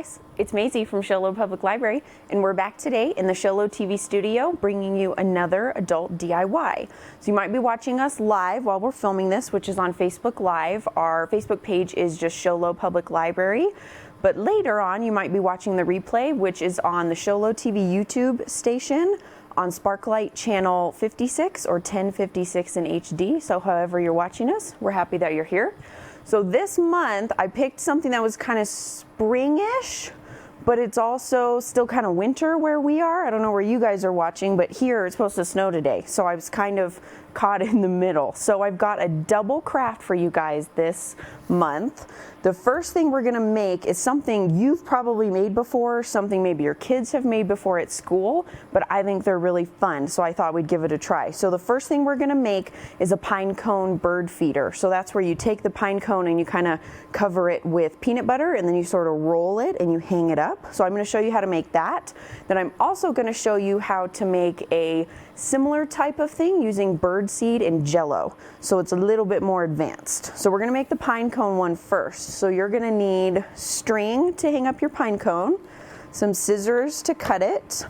guys, it's Maizie from Jello Public Library, and we're back today in the Jello TV studio bringing you another adult DIY. So you might be watching us live while we're filming this, which is on Facebook Live. Our Facebook page is just Jello Public Library, but later on you might be watching the replay, which is on the Jello TV YouTube station on Sparklight channel 56 or 1056 in HD. So however you're watching us, we're happy that you're here. So this month I picked something that was kind of springish, but it's also still kind of winter where we are. I don't know where you guys are watching, but here it's supposed to snow today. So I was kind of caught in the middle. So I've got a double craft for you guys this month. The first thing we're gonna make is something you've probably made before, something maybe your kids have made before at school, but I think they're really fun, so I thought we'd give it a try. So the first thing we're gonna make is a pine cone bird feeder. So that's where you take the pine cone and you kind of cover it with peanut butter and then you sort of roll it and you hang it up. So I'm gonna show you how to make that. Then I'm also gonna show you how to make a similar type of thing using bird seed and Jello. So it's a little bit more advanced. So we're gonna make the pine cone one first. So you're gonna need string to hang up your pine cone, some scissors to cut it.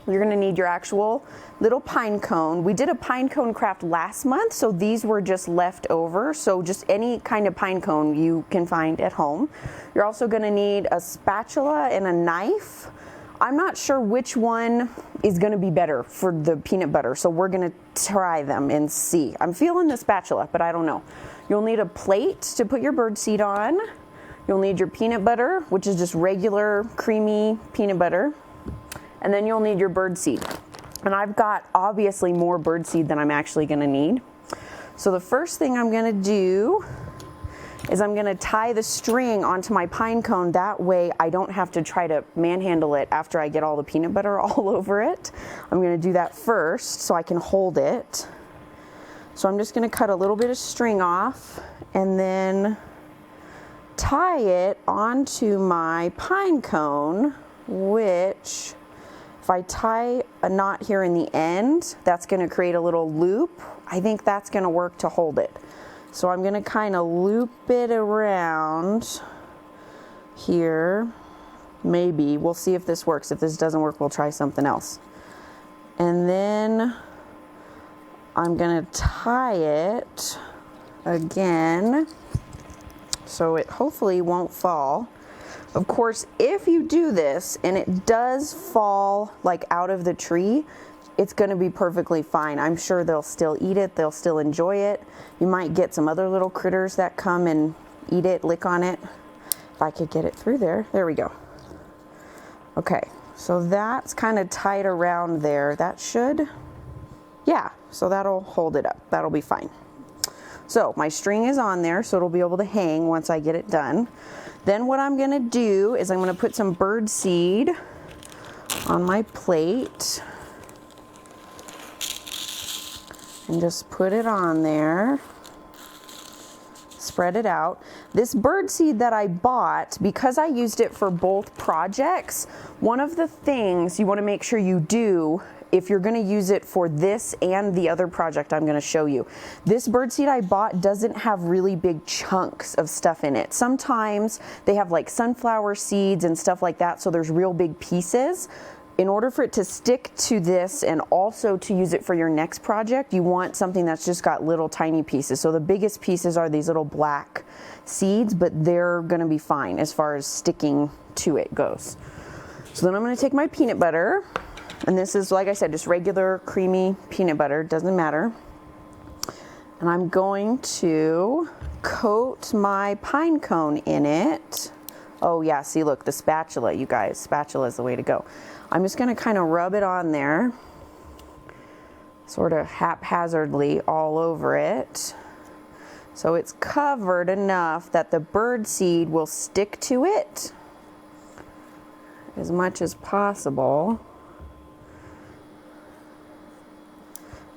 You're gonna need your actual little pine cone. We did a pine cone craft last month, so these were just left over. So just any kind of pine cone you can find at home. You're also gonna need a spatula and a knife. I'm not sure which one is gonna be better for the peanut butter, so we're gonna try them and see. I'm feeling the spatula, but I don't know. You'll need a plate to put your bird seed on. You'll need your peanut butter, which is just regular creamy peanut butter. And then you'll need your bird seed. And I've got obviously more bird seed than I'm actually gonna need. So the first thing I'm gonna do is I'm gonna tie the string onto my pine cone. That way I don't have to try to manhandle it after I get all the peanut butter all over it. I'm gonna do that first so I can hold it. So I'm just gonna cut a little bit of string off and then tie it onto my pine cone, which if I tie a knot here in the end, that's gonna create a little loop. I think that's gonna work to hold it. So I'm gonna kind of loop it around here. Maybe, we'll see if this works. If this doesn't work, we'll try something else. And then I'm gonna tie it again so it hopefully won't fall. Of course, if you do this and it does fall like out of the tree, it's gonna be perfectly fine. I'm sure they'll still eat it, they'll still enjoy it. You might get some other little critters that come and eat it, lick on it. If I could get it through there, there we go. Okay, so that's kind of tied around there. That should, yeah, so that'll hold it up. That'll be fine. So my string is on there, so it'll be able to hang once I get it done. Then what I'm gonna do is I'm gonna put some bird seed on my plate and just put it on there. Spread it out. This bird seed that I bought, because I used it for both projects, one of the things you want to make sure you do if you're going to use it for this and the other project I'm going to show you. This bird seed I bought doesn't have really big chunks of stuff in it. Sometimes they have like sunflower seeds and stuff like that, so there's real big pieces. In order for it to stick to this and also to use it for your next project, you want something that's just got little tiny pieces. So the biggest pieces are these little black seeds, but they're gonna be fine as far as sticking to it goes. So then I'm gonna take my peanut butter, and this is, like I said, just regular creamy peanut butter, doesn't matter. And I'm going to coat my pine cone in it. Oh yeah, see, look, the spatula, you guys, spatula is the way to go. I'm just gonna kind of rub it on there, sort of haphazardly all over it. So it's covered enough that the bird seed will stick to it as much as possible.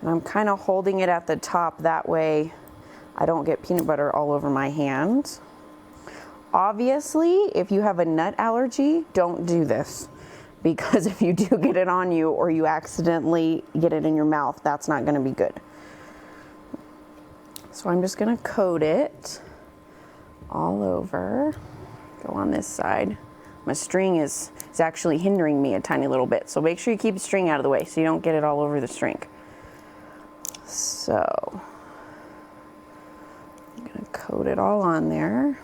And I'm kind of holding it at the top, that way I don't get peanut butter all over my hand. Obviously, if you have a nut allergy, don't do this, because if you do get it on you or you accidentally get it in your mouth, that's not going to be good. So I'm just going to coat it all over. Go on this side. My string is actually hindering me a tiny little bit. So make sure you keep the string out of the way so you don't get it all over the string. So I'm gonna coat it all on there.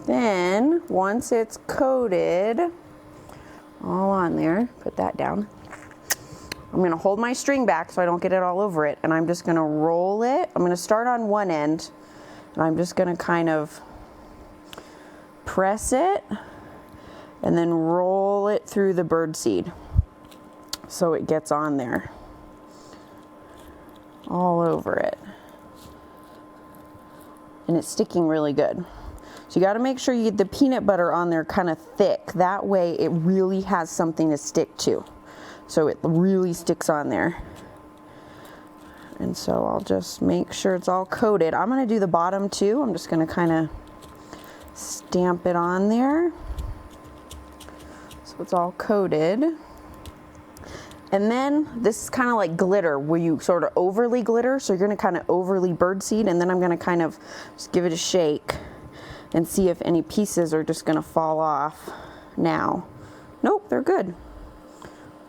Then once it's coated all on there, put that down. I'm gonna hold my string back so I don't get it all over it, and I'm just gonna roll it. I'm gonna start on one end, and I'm just gonna kind of press it and then roll it through the bird seed so it gets on there all over it, and it's sticking really good. So you got to make sure you get the peanut butter on there kind of thick, that way it really has something to stick to, so it really sticks on there. And so I'll just make sure it's all coated. I'm going to do the bottom too. I'm just going to kind of stamp it on there so it's all coated. And then this is kind of like glitter, where you sort of overly glitter. So you're going to kind of overly birdseed, and then I'm going to kind of just give it a shake and see if any pieces are just going to fall off now. Nope, they're good.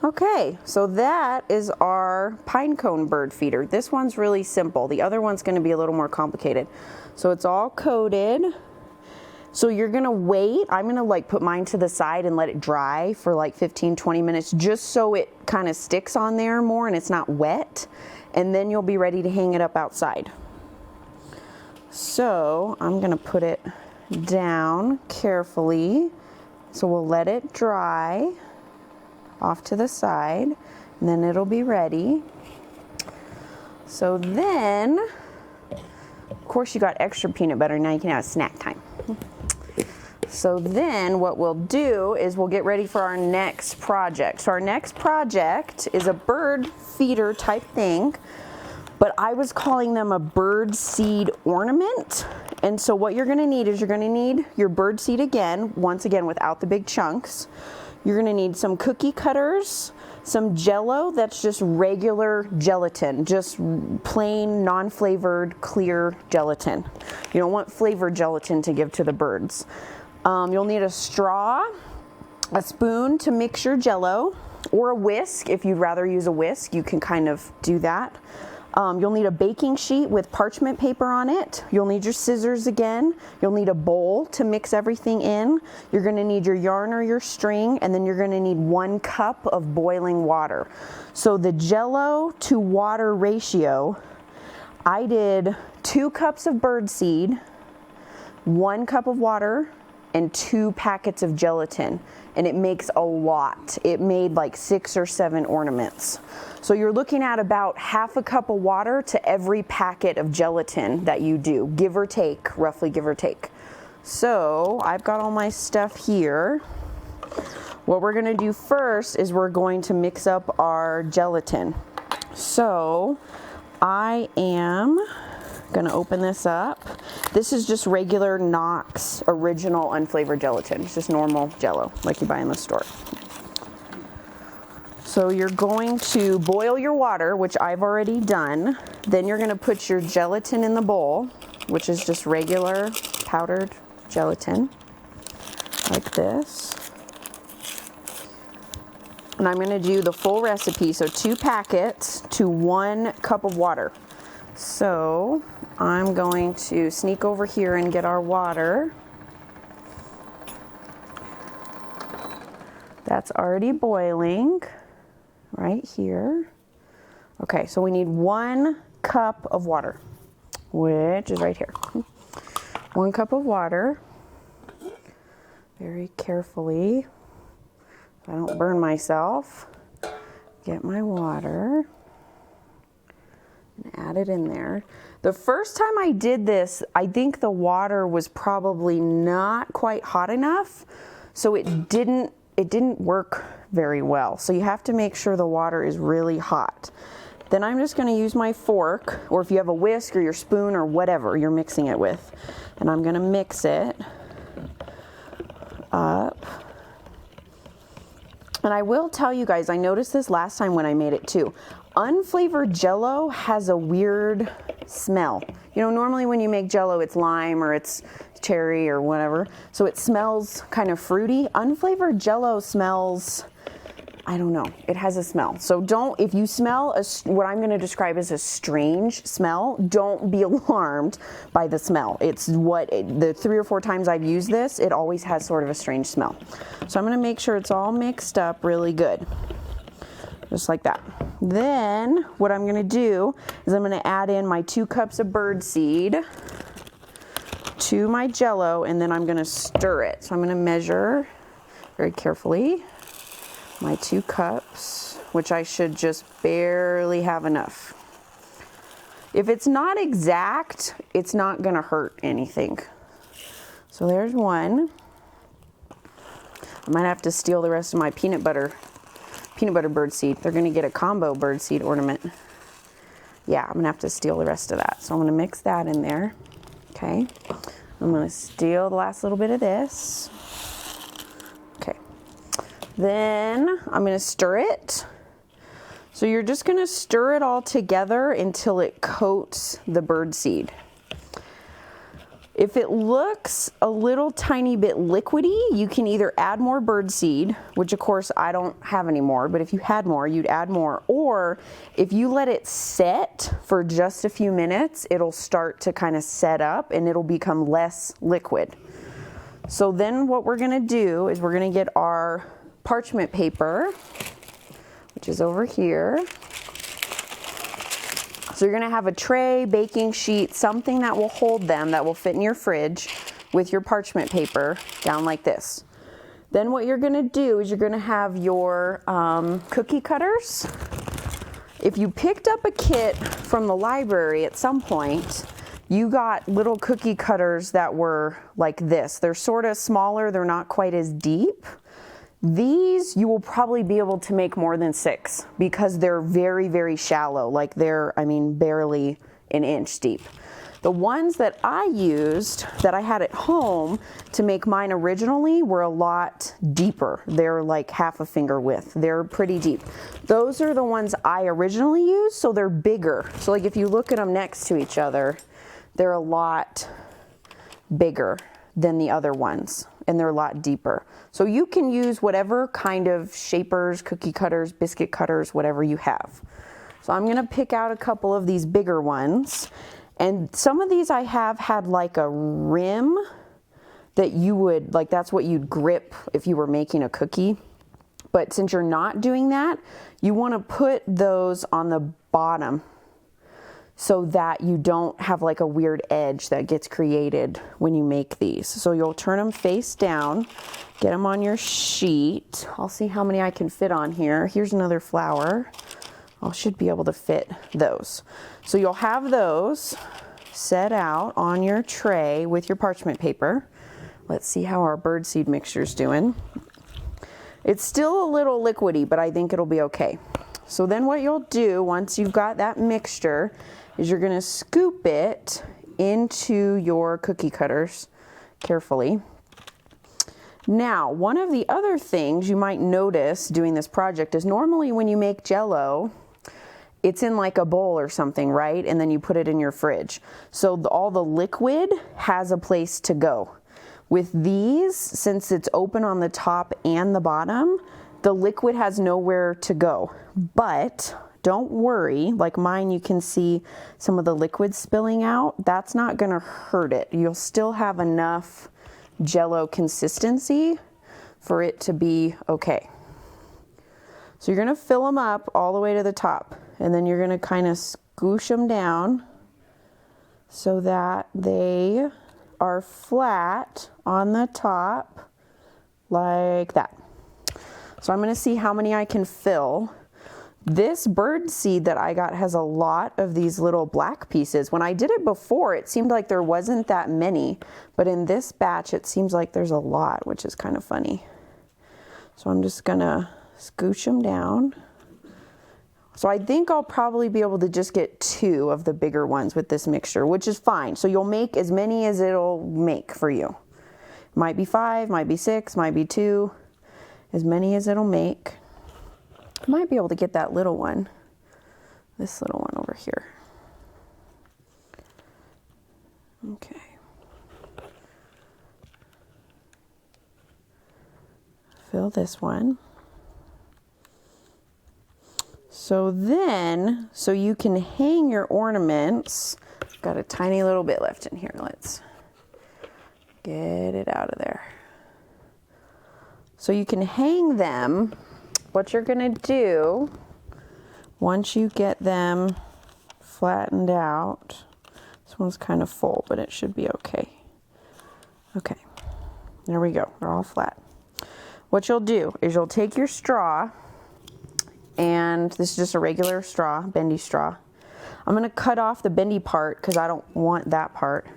Okay, so that is our pinecone bird feeder. This one's really simple. The other one's going to be a little more complicated. So it's all coated. So you're gonna wait. I'm gonna like put mine to the side and let it dry for like 15-20 minutes, just so it kind of sticks on there more and it's not wet. And then you'll be ready to hang it up outside. So I'm gonna put it down carefully. So we'll let it dry off to the side, and then it'll be ready. So then, of course, you got extra peanut butter. Now you can have snack time. So then what we'll do is we'll get ready for our next project. So our next project is a bird feeder type thing, but I was calling them a bird seed ornament. And so what you're gonna need is you're gonna need your bird seed again, once again without the big chunks. You're gonna need some cookie cutters, some Jello, that's just regular gelatin, just plain non-flavored clear gelatin. You don't want flavored gelatin to give to the birds. You'll need a straw, a spoon to mix your Jello, or a whisk. If you'd rather use a whisk, you can kind of do that. You'll need a baking sheet with parchment paper on it. You'll need your scissors again. You'll need a bowl to mix everything in. You're gonna need your yarn or your string, and then you're gonna need 1 cup of boiling water. So the Jello to water ratio, I did 2 cups of bird seed, 1 cup of water, and 2 packets of gelatin, and it makes a lot. It made like 6 or 7 ornaments. So you're looking at about half a cup of water to every packet of gelatin that you do, give or take, roughly give or take. So I've got all my stuff here. What we're gonna do first is we're going to mix up our gelatin. So I am gonna open this up. This is just regular Knox original unflavored gelatin. It's just normal Jello like you buy in the store. So you're going to boil your water, which I've already done. Then you're gonna put your gelatin in the bowl, which is just regular powdered gelatin, like this. And I'm gonna do the full recipe, so 2 packets to 1 cup of water. So I'm going to sneak over here and get our water. That's already boiling right here. Okay, so we need 1 cup of water, which is right here. 1 cup of water. Very carefully, so I don't burn myself. Get my water and add it in there. The first time I did this, I think the water was probably not quite hot enough, so it didn't work very well. So you have to make sure the water is really hot. Then I'm just going to use my fork, or if you have a whisk or your spoon or whatever you're mixing it with, and I'm going to mix it up. And I will tell you guys, I noticed this last time when I made it too. Unflavored Jello has a weird smell. You know, normally when you make Jello, it's lime or it's cherry or whatever. So it smells kind of fruity. Unflavored Jello smells, I don't know, it has a smell. So don't, if you smell what I'm going to describe as a strange smell, don't be alarmed by the smell. It's the 3 or 4 times I've used this, it always has sort of a strange smell. So I'm going to make sure it's all mixed up really good. Just like that. Then what I'm going to do is I'm going to add in my 2 cups of birdseed to my Jello, and then I'm going to stir it. So I'm going to measure very carefully my 2 cups, which I should just barely have enough. If it's not exact, it's not going to hurt anything. So there's 1. I might have to steal the rest of my peanut butter birdseed. They're going to get a combo birdseed ornament. Yeah, I'm going to have to steal the rest of that. So I'm going to mix that in there. Okay. I'm going to steal the last little bit of this. Okay. Then I'm going to stir it. So you're just going to stir it all together until it coats the birdseed. If it looks a little tiny bit liquidy, you can either add more birdseed, which of course I don't have any more, but if you had more, you'd add more. Or if you let it set for just a few minutes, it'll start to kind of set up and it'll become less liquid. So then what we're gonna do is we're gonna get our parchment paper, which is over here. So you're gonna have a tray, baking sheet, something that will hold them, that will fit in your fridge with your parchment paper down like this. Then what you're gonna do is you're gonna have your cookie cutters. If you picked up a kit from the library at some point, you got little cookie cutters that were like this. They're sort of smaller, they're not quite as deep. These you will probably be able to make more than 6 because they're very, very shallow. Like they're, I mean, barely an inch deep. The ones that I used, that I had at home to make mine originally, were a lot deeper. They're like half a finger width. They're pretty deep. Those are the ones I originally used, so they're bigger. So like if you look at them next to each other, they're a lot bigger than the other ones, and they're a lot deeper. So you can use whatever kind of shapers, cookie cutters, biscuit cutters, whatever you have. So I'm gonna pick out a couple of these bigger ones, and some of these I have had like a rim that you would, like that's what you'd grip if you were making a cookie. But since you're not doing that, you wanna put those on the bottom so that you don't have like a weird edge that gets created when you make these. So you'll turn them face down, get them on your sheet. I'll see how many I can fit on here. Here's another flower. I should be able to fit those. So you'll have those set out on your tray with your parchment paper. Let's see how our birdseed mixture's doing. It's still a little liquidy, but I think it'll be okay. So then what you'll do once you've got that mixture is you're gonna scoop it into your cookie cutters carefully. Now, one of the other things you might notice doing this project is normally when you make Jello, it's in like a bowl or something, right? And then you put it in your fridge. So all the liquid has a place to go. With these, since it's open on the top and the bottom, the liquid has nowhere to go. But don't worry, like mine, you can see some of the liquid spilling out. That's not gonna hurt it. You'll still have enough Jello consistency for it to be okay. So you're gonna fill them up all the way to the top, and then you're gonna kind of scoosh them down so that they are flat on the top like that. So I'm gonna see how many I can fill. This bird seed that I got has a lot of these little black pieces. When I did it before, it seemed like there wasn't that many, but in this batch, it seems like there's a lot, which is kind of funny. So I'm just gonna scooch them down. So I think I'll probably be able to just get 2 of the bigger ones with this mixture, which is fine. So you'll make as many as it'll make for you. Might be 5, might be 6, might be 2, as many as it'll make. I might be able to get that little one, this little one over here. Okay. Fill this one. So then, so you can hang your ornaments. Got a tiny little bit left in here. Let's get it out of there. So you can hang them. What you're gonna do, once you get them flattened out, this one's kind of full, but it should be okay. Okay, there we go, they're all flat. What you'll do is you'll take your straw, and this is just a regular straw, bendy straw. I'm gonna cut off the bendy part because I don't want that part.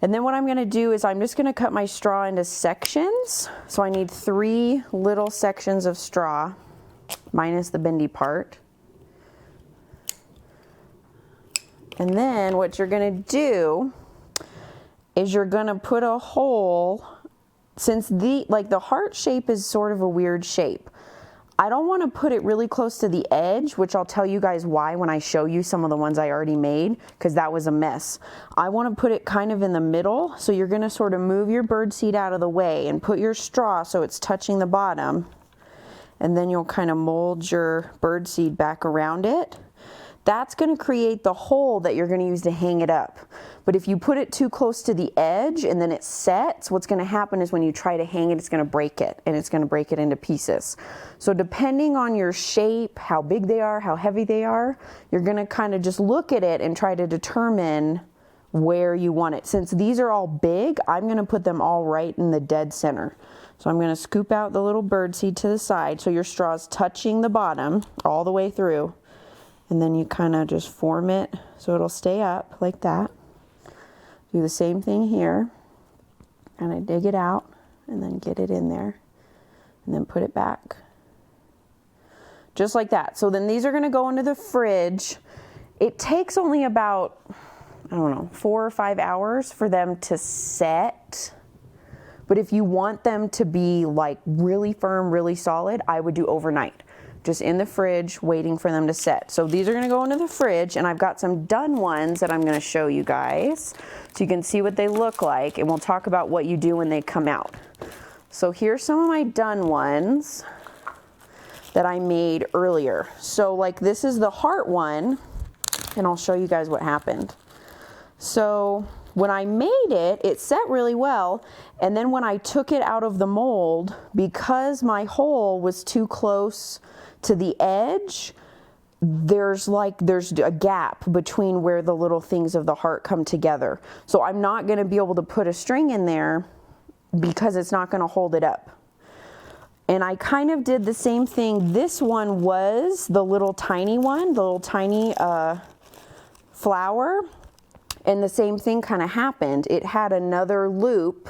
And then what I'm gonna do is I'm just gonna cut my straw into sections. So I need 3 little sections of straw, minus the bendy part. And then what you're gonna do is you're gonna put a hole, since the heart shape is sort of a weird shape. I don't want to put it really close to the edge, which I'll tell you guys why when I show you some of the ones I already made, because that was a mess. I want to put it kind of in the middle, so you're going to sort of move your birdseed out of the way and put your straw so it's touching the bottom, and then you'll kind of mold your birdseed back around it. That's going to create the hole that you're going to use to hang it up. But if you put it too close to the edge and then it sets, what's going to happen is when you try to hang it, it's going to break it, and it's going to break it into pieces. So depending on your shape, how big they are, how heavy they are, you're going to kind of just look at it and try to determine where you want it. Since these are all big, I'm going to put them all right in the dead center. So I'm going to scoop out the little birdseed to the side so your straw is touching the bottom all the way through. And then you kind of just form it so it'll stay up like that. Do the same thing here. Kind of dig it out and then get it in there and then put it back. Just like that. So then these are going to go into the fridge. It takes only about, I don't know, 4 or 5 hours for them to set. But if you want them to be like really firm, really solid, I would do overnight. Just in the fridge waiting for them to set. So these are going to go into the fridge, and I've got some done ones that I'm going to show you guys so you can see what they look like, and we'll talk about what you do when they come out. So here's some of my done ones that I made earlier. So like this is the heart one, and I'll show you guys what happened. So when I made it, it set really well, and then when I took it out of the mold, because my hole was too close to the edge, there's a gap between where the little things of the heart come together. So I'm not going to be able to put a string in there because it's not going to hold it up. And I kind of did the same thing. This one was the little tiny one, the little tiny flower, and the same thing kind of happened. It had another loop,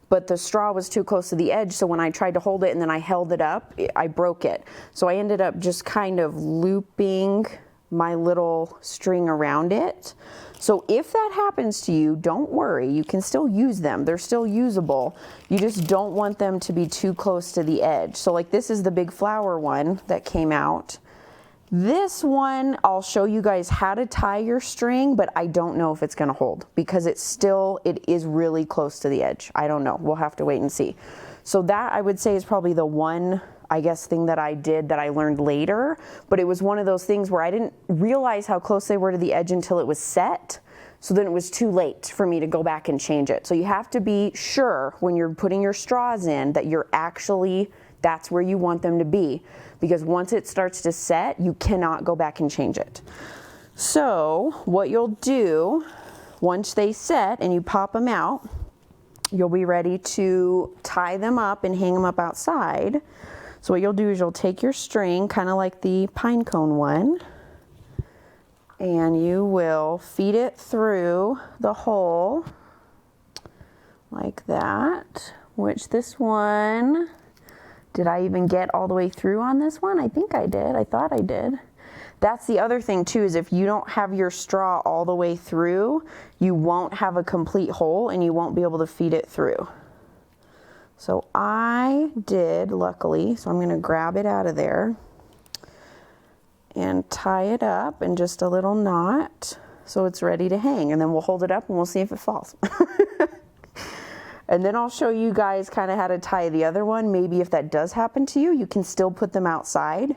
but the straw was too close to the edge, so when I tried to hold it and then I held it up, I broke it. So I ended up just kind of looping my little string around it. So if that happens to you, don't worry, you can still use them. They're still usable. You just don't want them to be too close to the edge. So like this is the big flower one that came out. This one, I'll show you guys how to tie your string, but I don't know if it's going to hold because it is really close to the edge. I don't know. We'll have to wait and see. So that I would say is probably the one, I guess, thing that I did that I learned later, but it was one of those things where I didn't realize how close they were to the edge until it was set. So then it was too late for me to go back and change it. So you have to be sure when you're putting your straws in that that's where you want them to be, because once it starts to set, you cannot go back and change it. So what you'll do once they set and you pop them out, you'll be ready to tie them up and hang them up outside. So what you'll do is you'll take your string, kind of like the Pinecone one, and you will feed it through the hole like that, which this one, did I even get all the way through on this one? I think I did. I thought I did. That's the other thing too, is if you don't have your straw all the way through, you won't have a complete hole and you won't be able to feed it through. So I did, luckily, so I'm going to grab it out of there and tie it up in just a little knot so it's ready to hang, and then we'll hold it up and we'll see if it falls. And then I'll show you guys kind of how to tie the other one. Maybe if that does happen to you, you can still put them outside.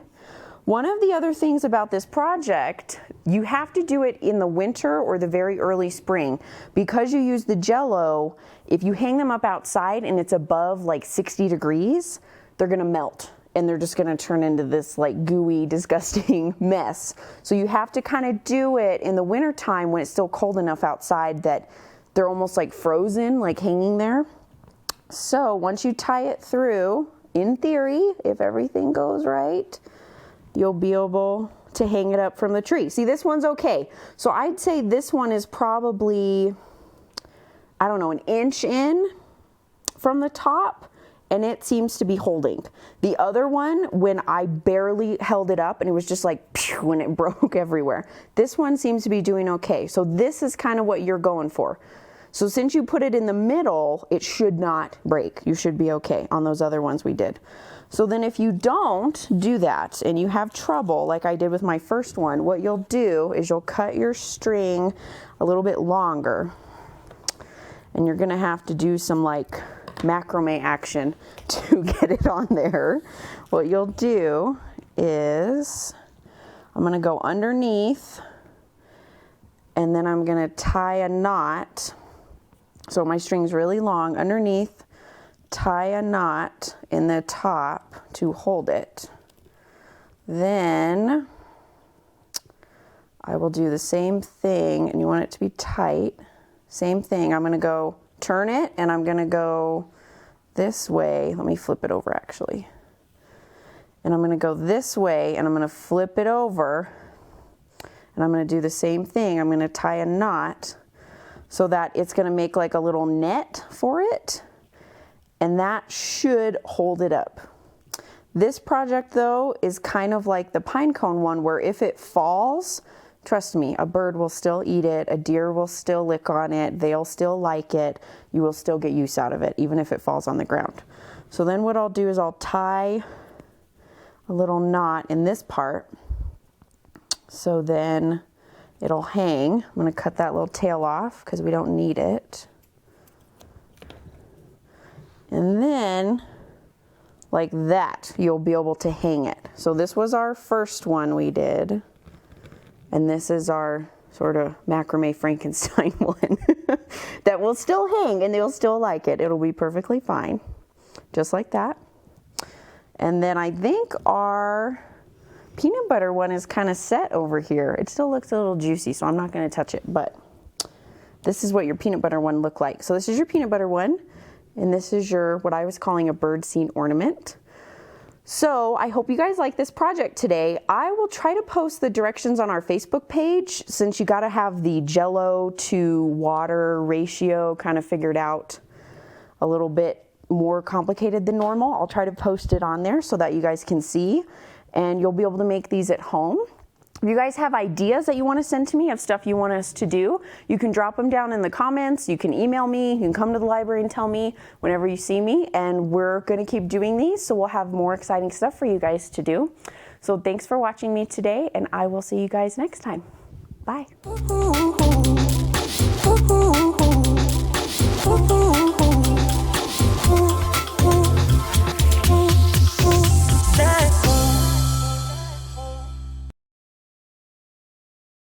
One of the other things about this project, you have to do it in the winter or the very early spring. Because you use the Jello, if you hang them up outside and it's above like 60 degrees, they're gonna melt and they're just gonna turn into this like gooey, disgusting mess. So you have to kind of do it in the winter time when it's still cold enough outside that they're almost like frozen, like hanging there. So once you tie it through, in theory, if everything goes right, you'll be able to hang it up from the tree. See, this one's okay. So I'd say this one is probably, I don't know, an inch in from the top, and it seems to be holding. The other one, when I barely held it up and it was just like, phew, when it broke everywhere. This one seems to be doing okay. So this is kind of what you're going for. So since you put it in the middle, it should not break. You should be okay on those other ones we did. So then if you don't do that and you have trouble, like I did with my first one, what you'll do is you'll cut your string a little bit longer, and you're gonna have to do some like macrame action to get it on there. What you'll do is I'm gonna go underneath, and then I'm gonna tie a knot. So my string's really long underneath, tie a knot in the top to hold it. Then I will do the same thing, and you want it to be tight. Same thing, I'm gonna go turn it, and I'm gonna go this way. Let me flip it over actually. And I'm gonna go this way, and I'm gonna flip it over, and I'm gonna do the same thing. I'm gonna tie a knot so that it's gonna make like a little net for it, and that should hold it up. This project though is kind of like the Pinecone one, where if it falls, trust me, a bird will still eat it, a deer will still lick on it, they'll still like it, you will still get use out of it, even if it falls on the ground. So then what I'll do is I'll tie a little knot in this part, so then it'll hang. I'm gonna cut that little tail off because we don't need it. And then, like that, you'll be able to hang it. So this was our first one we did. And this is our sort of macrame Frankenstein one that will still hang and they'll still like it. It'll be perfectly fine, just like that. And then I think our peanut butter one is kind of set over here. It still looks a little juicy, so I'm not going to touch it, but this is what your peanut butter one looked like. So this is your peanut butter one, and this is your, what I was calling a bird scene ornament. So I hope you guys like this project today. I will try to post the directions on our Facebook page, since you got to have the Jello to water ratio kind of figured out a little bit more complicated than normal. I'll try to post it on there so that you guys can see, and you'll be able to make these at home. If you guys have ideas that you want to send to me of stuff you want us to do, you can drop them down in the comments. You can email me. You can come to the library and tell me whenever you see me, and we're going to keep doing these, so we'll have more exciting stuff for you guys to do. So thanks for watching me today, and I will see you guys next time. Bye.